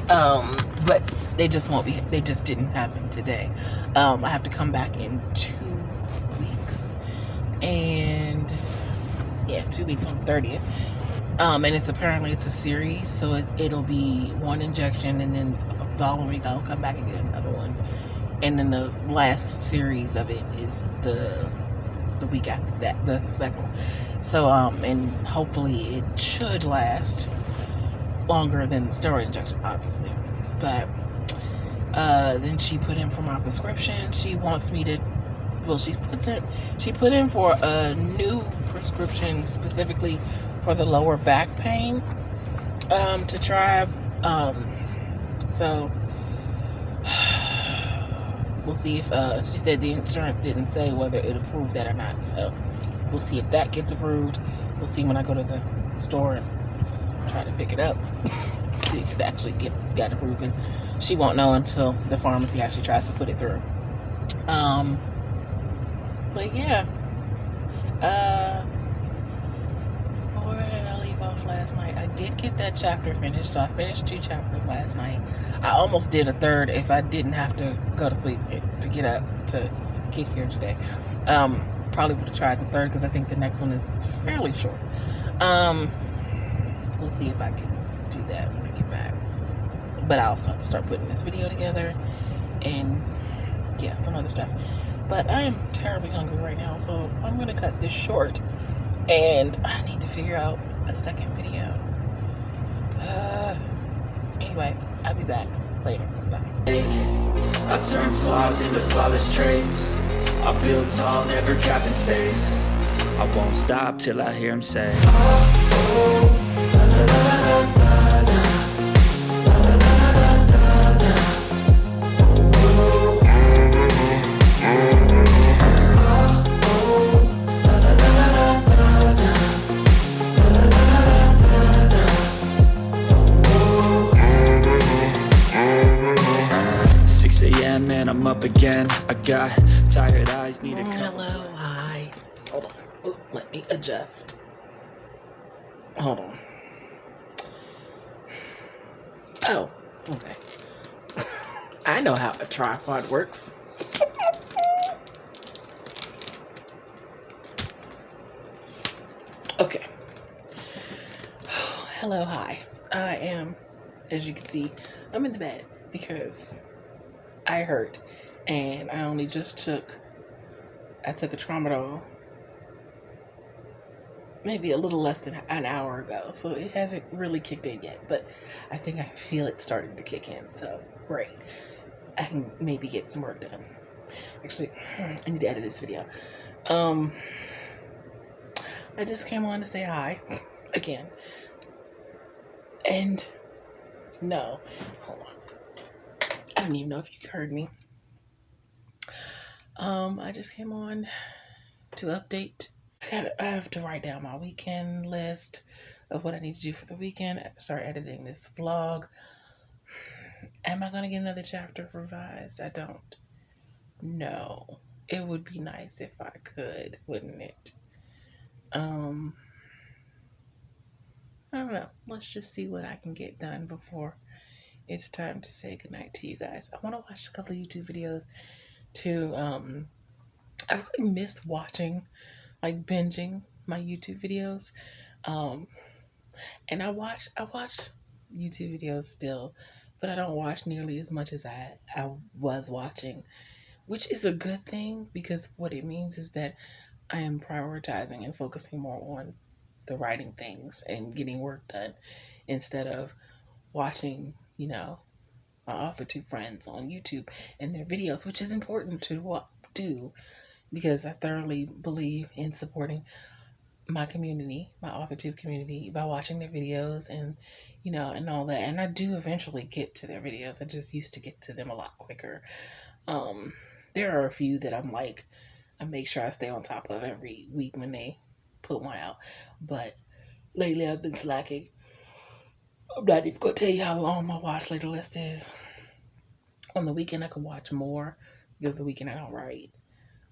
but they just didn't happen today. I have to come back in 2 weeks, and 2 weeks on the 30th. And it's a series, so it'll be 1 injection, and then the following week I'll come back and get another one, and then the last series of it is the week after that, the second one. So and hopefully it should last longer than the steroid injection, obviously. But then she put in for my prescription. She wants me to. Well, she put in for a new prescription specifically for the lower back pain to try. So we'll see if she said the insurance didn't say whether it approved that or not. So we'll see if that gets approved. We'll see when I go to the store and try to pick it up. See if it actually got approved, because she won't know until the pharmacy actually tries to put it through. But yeah, where did I leave off last night? I did get that chapter finished, so I finished 2 chapters last night. I almost did a third if I didn't have to go to sleep to get up to get here today. Probably would have tried the third, because I think the next one is fairly short. We'll see if I can do that when I get back. But I also have to start putting this video together and some other stuff. But I am terribly hungry right now, so I'm going to cut this short. And I need to figure out a second video. Anyway, I'll be back later. Bye. I turn flaws into flawless traits. I build tall, never capped in space. I won't stop till I hear him say, oh, la, la, la, la, la. And I'm up again. I got tired eyes, need a cup. Hello, hi. Hold on. Ooh, let me adjust. Hold on. Oh, okay. I know how a tripod works. Okay. Hello, hi. I am, as you can see, I'm in the bed because I hurt and I only just I took a tramadol maybe a little less than an hour ago. So it hasn't really kicked in yet, but I think I feel it starting to kick in. So great. I can maybe get some work done. Actually, I need to edit this video. I just came on to say hi again. And no, hold on. I don't even know if you heard me. I just came on to update. I have to write down my weekend list of what I need to do for the weekend. Start editing this vlog. Am I gonna get another chapter revised? I don't know. It would be nice if I could, wouldn't it? I don't know. Let's just see what I can get done before it's time to say goodnight to you guys. I want to watch a couple of YouTube videos too. I really missed watching, like binging my YouTube videos. And I watch YouTube videos still, but I don't watch nearly as much as I was watching, which is a good thing because what it means is that I am prioritizing and focusing more on the writing things and getting work done instead of watching, my AuthorTube friends on YouTube and their videos, which is important to do because I thoroughly believe in supporting my community, my AuthorTube community, by watching their videos and, and all that. And I do eventually get to their videos. I just used to get to them a lot quicker. There are a few that I make sure I stay on top of every week when they put one out. But lately I've been slacking. I'm not even going to tell you how long my watch later list is. On the weekend I can watch more because the weekend I don't write.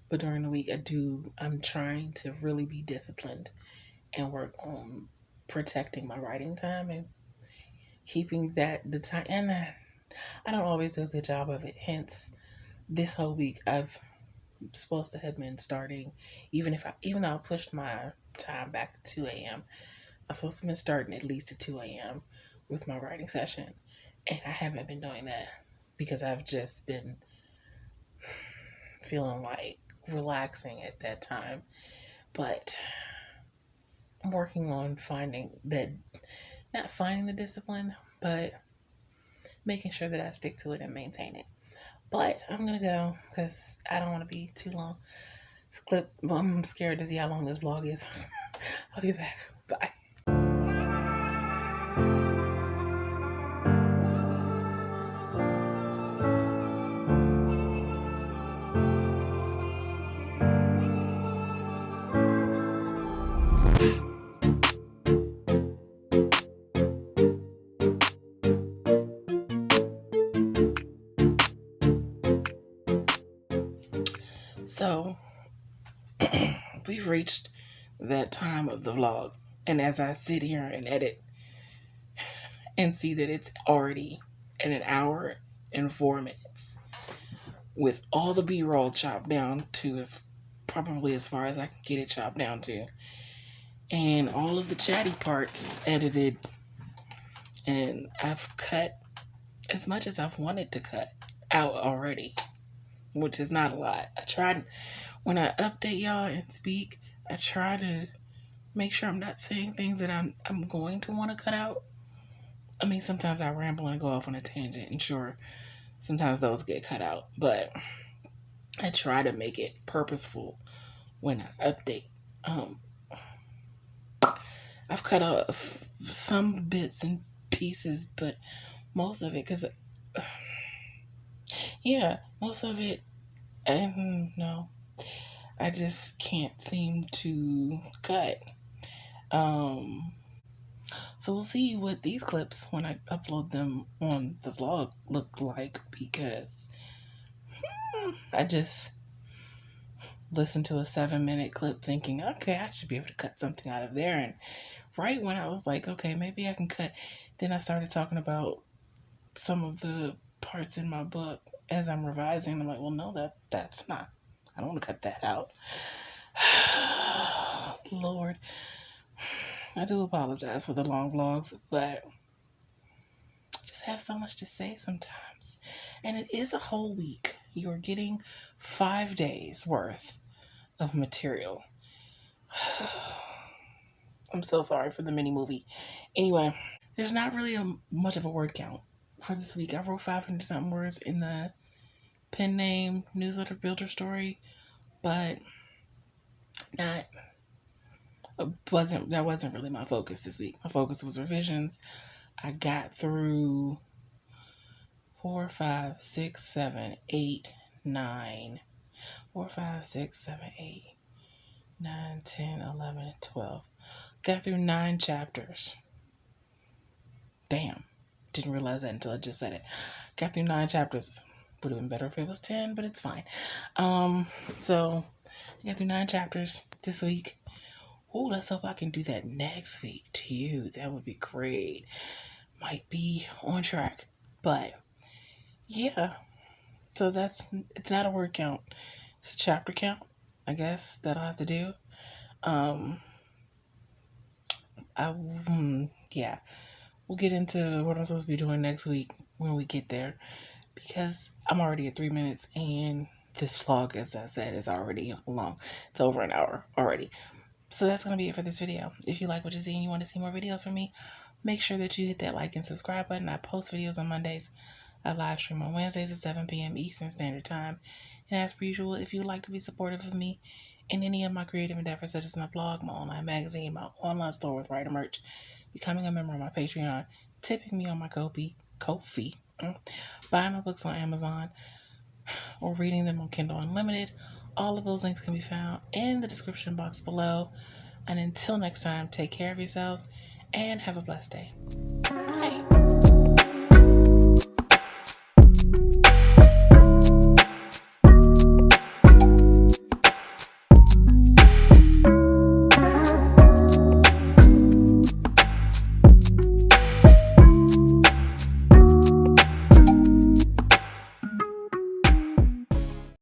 But during the week I'm trying to really be disciplined and work on protecting my writing time and keeping the time. And I don't always do a good job of it. Hence, this whole week I've supposed to have been starting, even though I pushed my time back to 2 a.m. I'm supposed to have been starting at least at 2 a.m. with my writing session. And I haven't been doing that because I've just been feeling like relaxing at that time. But I'm working on not finding the discipline, but making sure that I stick to it and maintain it. But I'm going to go because I don't want to be too long. I'm scared to see how long this vlog is. I'll be back. Bye. So, we've reached that time of the vlog. And as I sit here and edit and see that it's already in an hour and 4 minutes with all the B-roll chopped down to probably as far as I can get it chopped down to, and all of the chatty parts edited, and I've cut as much as I've wanted to cut out already, which is not a lot. I tried, when I update y'all and speak, I try to make sure I'm not saying things that I'm going to want to cut out. I mean, sometimes I ramble and go off on a tangent, and sure, sometimes those get cut out, but I try to make it purposeful when I update. I've cut off some bits and pieces, but most of it, most of it, no, I just can't seem to cut. So we'll see what these clips, when I upload them on the vlog, look like, because I just listened to a 7-minute clip thinking, okay, I should be able to cut something out of there. And right when I was like, okay, maybe I can cut, then I started talking about some of the parts in my book as I'm revising. I'm like, well, no, that's not, I don't want to cut that out. Lord. I do apologize for the long vlogs, but I just have so much to say sometimes. And it is a whole week. You're getting 5 days worth of material. I'm so sorry for the mini movie. Anyway, there's not really much of a word count for this week. I wrote 500 something words in the pen name newsletter builder story, but not that wasn't really my focus this week. My focus was revisions. I got through 4, 5, 6, 7, 8, 9. 4, 5, 6, 7, 8, 9, 10, 11, 12. Got through 9 chapters. Damn. Didn't realize that until I just said it. Got through 9 chapters. Would have been better if it was 10, but it's fine. So I got through 9 chapters this week. Oh, let's hope I can do that next week too. That would be great. Might be on track. But yeah. So it's not a word count. It's a chapter count, I guess, that I'll have to do. Yeah. We'll get into what I'm supposed to be doing next week when we get there, because I'm already at 3 minutes and this vlog, as I said, is already long. It's over an hour already. So that's going to be it for this video. If you like what you see and you want to see more videos from me, make sure that you hit that like and subscribe button. I post videos on Mondays. I live stream on Wednesdays at 7 p.m. Eastern Standard Time. And as per usual, if you would like to be supportive of me in any of my creative endeavors, such as my blog, my online magazine, my online store with writer merch, becoming a member of my Patreon, tipping me on my Ko-fi, buying my books on Amazon, or reading them on Kindle Unlimited, all of those links can be found in the description box below. And until next time, take care of yourselves and have a blessed day.